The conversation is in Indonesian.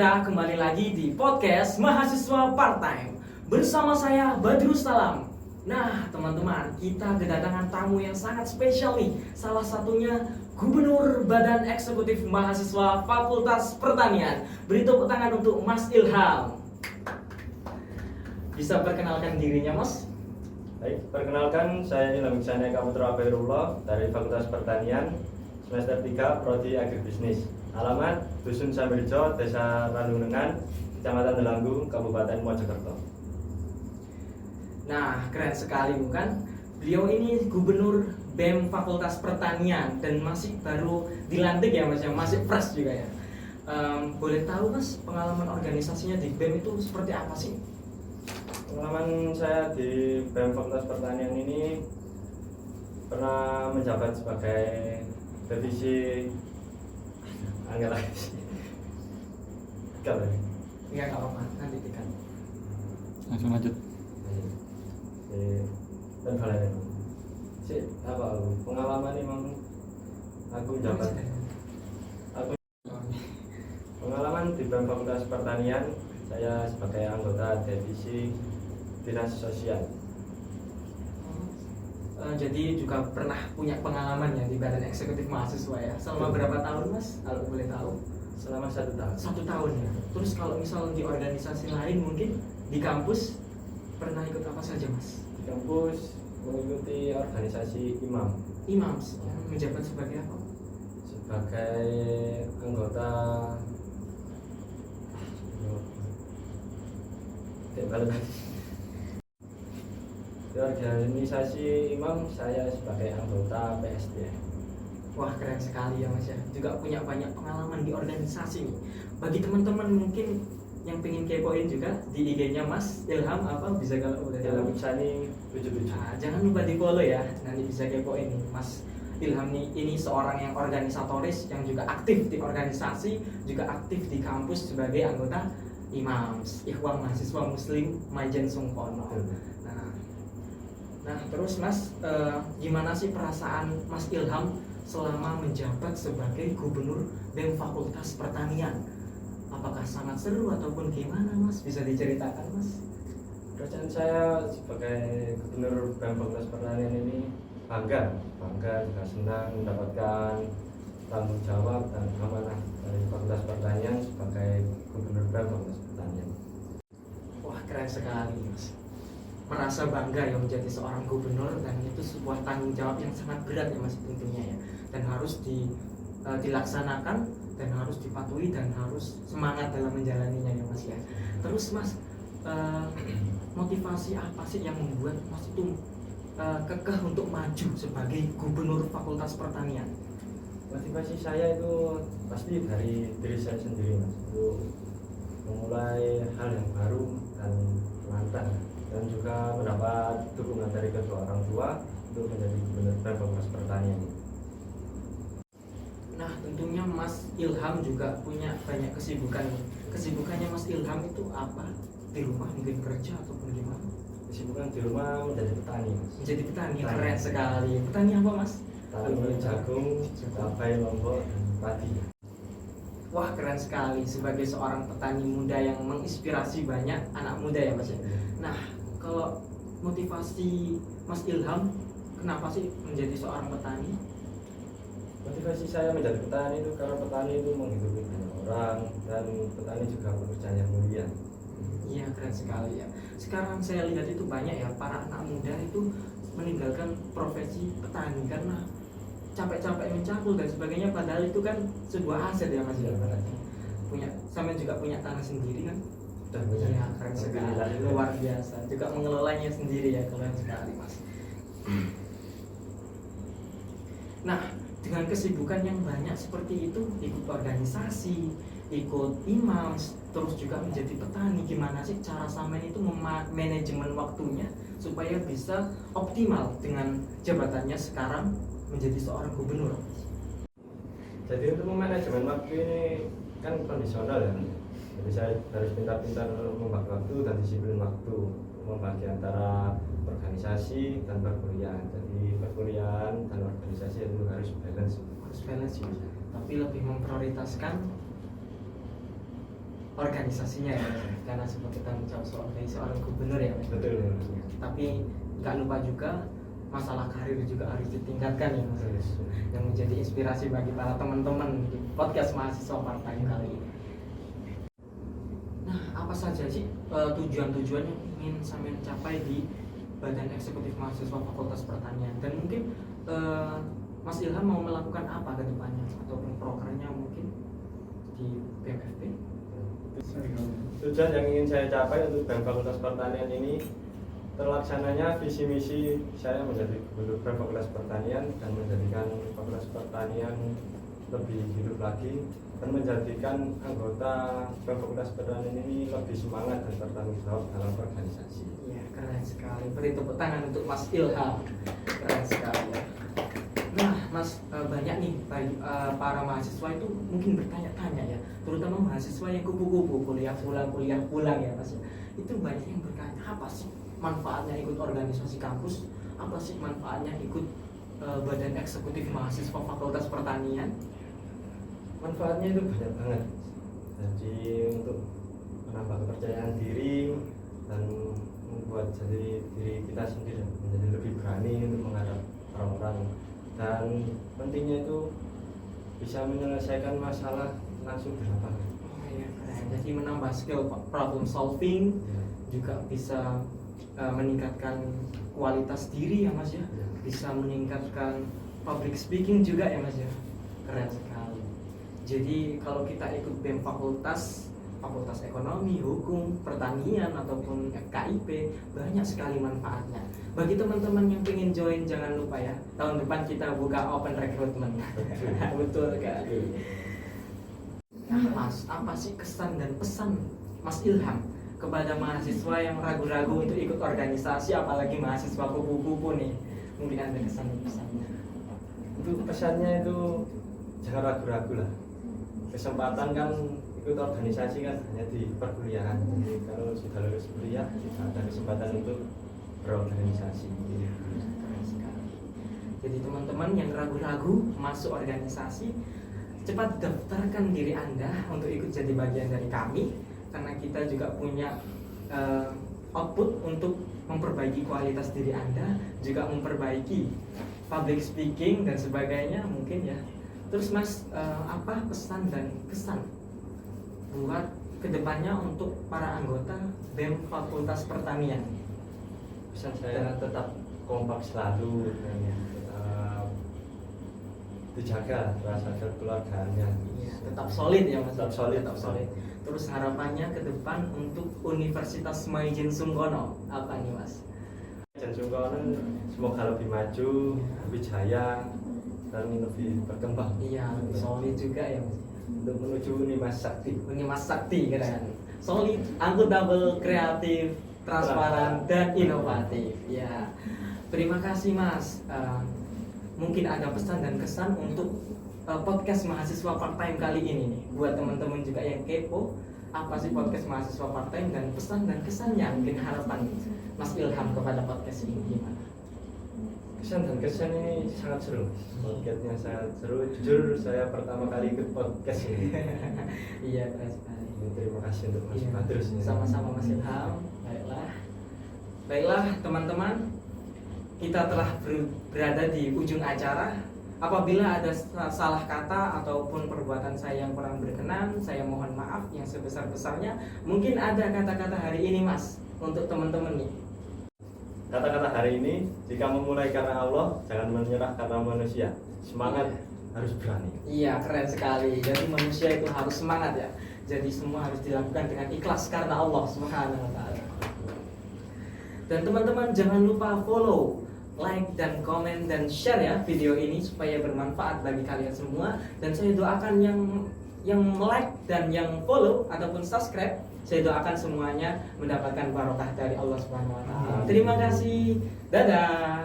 kita kembali lagi di podcast Mahasiswa Part-Time bersama saya Badrus Salam. Nah teman-teman, kita kedatangan tamu yang sangat spesial nih. Salah satunya Gubernur Badan Eksekutif Mahasiswa Fakultas Pertanian. Beri tepuk tangan untuk Mas Ilham. Bisa perkenalkan dirinya, Mas? Baik, perkenalkan saya Ilham Iksan Eka Putra Khairullah dari Fakultas Pertanian semester 3 Prodi Agribisnis. Alamat Dusun Samirjo, Desa Randungan, Kecamatan Delanggu, Kabupaten Mojokerto. Nah, keren sekali bukan? Beliau ini Gubernur BEM Fakultas Pertanian dan masih baru dilantik ya Mas, masih fresh juga ya. Boleh tahu Mas, pengalaman organisasinya di BEM itu seperti apa sih? Pengalaman saya di BEM Fakultas Pertanian ini pernah menjabat sebagai divisi enggak apa-apa, nanti tekan. Langsung lanjut. Dan kalian sih apa pengalaman emang aku jabat pengalaman di BEM Fakultas Pertanian, saya sebagai anggota divisi dinas sosial. Jadi juga pernah punya pengalaman ya di Badan Eksekutif Mahasiswa ya. Selama berapa tahun Mas, kalau boleh tahu? Selama 1 tahun. 1 tahun ya. Terus kalau misal di organisasi lain mungkin di kampus pernah ikut apa saja Mas? Di kampus mengikuti organisasi imam. Imams, menjabat sebagai apa? Sebagai anggota di organisasi imam, saya sebagai anggota PSDM. Wah keren sekali ya Mas ya. Juga punya banyak pengalaman di organisasi nih. Bagi teman-teman mungkin yang pengen kepoin juga di IG-nya Mas Ilham apa bisa kalau udah Dalam Iksani 77. Nah, jangan lupa di follow ya. Nanti bisa kepoin nih Mas Ilham ini seorang yang organisatoris yang juga aktif di organisasi, juga aktif di kampus sebagai anggota IMAMS, Ikhwan Mahasiswa Muslim Majen Sungkono. Nah terus Mas, gimana sih perasaan Mas Ilham selama menjabat sebagai Gubernur BEM Fakultas Pertanian? Apakah sangat seru ataupun gimana Mas? Bisa diceritakan Mas? Perasaan saya sebagai Gubernur BEM Fakultas Pertanian ini bangga juga senang mendapatkan tanggung jawab dan amanah dari Fakultas Pertanian sebagai Gubernur BEM Fakultas Pertanian. Wah keren sekali Mas. Merasa bangga ya menjadi seorang gubernur, dan itu sebuah tanggung jawab yang sangat berat ya Mas tentunya ya, dan harus dilaksanakan dan harus dipatuhi dan harus semangat dalam menjalaninya ya Mas ya. Terus Mas, motivasi apa sih yang membuat Mas itu kekeh untuk maju sebagai Gubernur Fakultas Pertanian? Motivasi saya itu pasti dari diri saya sendiri Mas, untuk memulai hal yang baru dan menantang, dan juga mendapat dukungan dari kedua orang tua untuk menjadi Gubernur BEM Fakultas Pertanian. Nah tentunya Mas Ilham juga punya banyak kesibukan. Kesibukannya Mas Ilham itu apa? Di rumah mungkin kerja ataupun gimana? Kesibukan di rumah menjadi petani Mas. Menjadi petani, keren sekali. Petani apa Mas? Petani jagung, cabai, lombok, dan padi. Wah keren sekali, sebagai seorang petani muda yang menginspirasi banyak anak muda ya Mas ya. Nah kalau motivasi Mas Ilham, kenapa sih menjadi seorang petani? Motivasi saya menjadi petani itu karena petani itu menghidupi banyak orang, dan petani juga pekerjaan yang mulia. Iya keren sekali ya. Sekarang saya lihat itu banyak ya para anak muda itu meninggalkan profesi petani karena capek-capek mencakul dan sebagainya, padahal itu kan sebuah aset ya Mas ya. Sampai juga punya tanah sendiri kan? Iya keren sekali, luar biasa. Juga mengelolanya sendiri ya, keren sekali Mas. Nah dengan kesibukan yang banyak seperti itu, ikut organisasi, ikut imams, terus juga menjadi petani, gimana sih cara sampean itu manajemen waktunya supaya bisa optimal dengan jabatannya sekarang menjadi seorang gubernur? Jadi untuk manajemen waktu ini kan kondisional ya. Jadi saya harus pintar-pintar membagi waktu dan disiplin waktu, membagi antara organisasi dan perkuliahan. Jadi perkuliahan dan organisasi itu harus balance. Harus balance ya, tapi lebih memprioritaskan organisasinya ya, karena sempat kita menjawab soal dari seorang gubernur ya Mas. Betul. Tapi nggak lupa juga masalah karir juga harus ditingkatkan ya Mas, yang menjadi inspirasi bagi para teman-teman di podcast mahasiswa part-time kali ini. Nah, apa saja sih tujuan-tujuan yang ingin sampean capai di Badan Eksekutif Mahasiswa Fakultas Pertanian, dan mungkin Mas Ilham mau melakukan apa ke depannya ataupun programnya mungkin di BMFP? Tujuan yang ingin saya capai untuk BEM Fakultas Pertanian ini terlaksananya visi misi saya menjadi gubernur BEM Fakultas Pertanian dan menjadikan Fakultas Pertanian lebih hidup lagi dan menjadikan anggota BEM Fakultas Pertanian ini lebih semangat dan bertanggung jawab dalam organisasi. Iya, keren sekali. Beri tepuk tangan untuk Mas Ilham. Keren sekali ya. Nah, Mas, banyak nih bagi para mahasiswa itu mungkin bertanya-tanya ya, terutama mahasiswa yang kupu-kupu kuliah pulang ya Mas ya. Itu banyak yang bertanya, apa sih manfaatnya ikut organisasi kampus? Apa sih manfaatnya ikut Badan Eksekutif Mahasiswa Fakultas Pertanian? Manfaatnya itu banyak banget. Jadi untuk menambah kepercayaan diri dan membuat jadi diri kita sendiri menjadi lebih berani untuk menghadap orang-orang, dan pentingnya itu bisa menyelesaikan masalah langsung di lapangan. Oh iya, keren. Jadi menambah skill problem solving, Ya. juga bisa meningkatkan kualitas diri ya Mas ya, Ya. bisa meningkatkan public speaking juga ya Mas ya. Keren sekali. Jadi kalau kita ikut BEM fakultas ekonomi, hukum, pertanian ataupun FKIP, banyak sekali manfaatnya. Bagi teman-teman yang pengen join, jangan lupa ya, tahun depan kita buka open recruitment. Betul kan? Nah Mas, apa sih kesan dan pesan Mas Ilham kepada mahasiswa yang ragu-ragu untuk ikut organisasi, apalagi mahasiswa kupu-kupu nih? Mungkin ada kesan dan pesannya. Untuk pesannya itu jangan ragu-ragu lah. Kesempatan kan ikut organisasi kan hanya di perkuliahan. Jadi kalau sudah lulus kuliah tidak ada kesempatan untuk berorganisasi. Keren sekali. Jadi teman-teman yang ragu-ragu masuk organisasi, cepat daftarkan diri Anda untuk ikut jadi bagian dari kami, karena kita juga punya output untuk memperbaiki kualitas diri Anda, juga memperbaiki public speaking dan sebagainya mungkin ya. Terus Mas, apa pesan dan kesan buat kedepannya untuk para anggota BEM Fakultas Pertanian? Pesan saya tetap kompak selalu dan tetap dijaga rasa kekeluargaannya. Iya, tetap solid ya Mas. Tetap solid. Tetap solid. Terus harapannya ke depan untuk Universitas Maijen Sungkono apa nih Mas? Dan Sungkono semoga lebih maju, lebih jaya dan lebih berkembang. Iya, lebih solid juga ya Mas. Untuk menuju Unimas Sakti. Unimas Sakti keren. Solid, akuntabel, kreatif, transparan dan inovatif. Ya. Terima kasih Mas. Mungkin ada pesan dan kesan untuk podcast mahasiswa part-time kali ini nih, buat teman-teman juga yang kepo, apa sih podcast mahasiswa part-time dan pesan dan kesannya, mungkin harapan Mas Ilham kepada podcast ini gimana? Kesan dan kesan ini sangat seru. Podcastnya sangat seru. Jujur saya pertama kali ikut podcast ini. Iya, keren sekali. Terima kasih untuk Mas Iya, Badrus. sama-sama Mas Ilham. Baiklah teman-teman, kita telah berada di ujung acara. Apabila ada salah kata ataupun perbuatan saya yang kurang berkenan, saya mohon maaf yang sebesar-besarnya. Mungkin ada kata-kata hari ini Mas untuk teman-teman nih. Kata-kata hari ini, jika memulai karena Allah, jangan menyerah karena manusia. Semangat harus berani. Iya, keren sekali. Jadi manusia itu harus semangat ya. Jadi semua harus dilakukan dengan ikhlas karena Allah Subhanahu wa taala. Dan teman-teman jangan lupa follow, like dan komen dan share ya video ini supaya bermanfaat bagi kalian semua. Dan saya doakan yang like dan yang follow ataupun subscribe, saya doakan semuanya mendapatkan barokah dari Allah Subhanahu wa taala. Terima kasih. Dadah.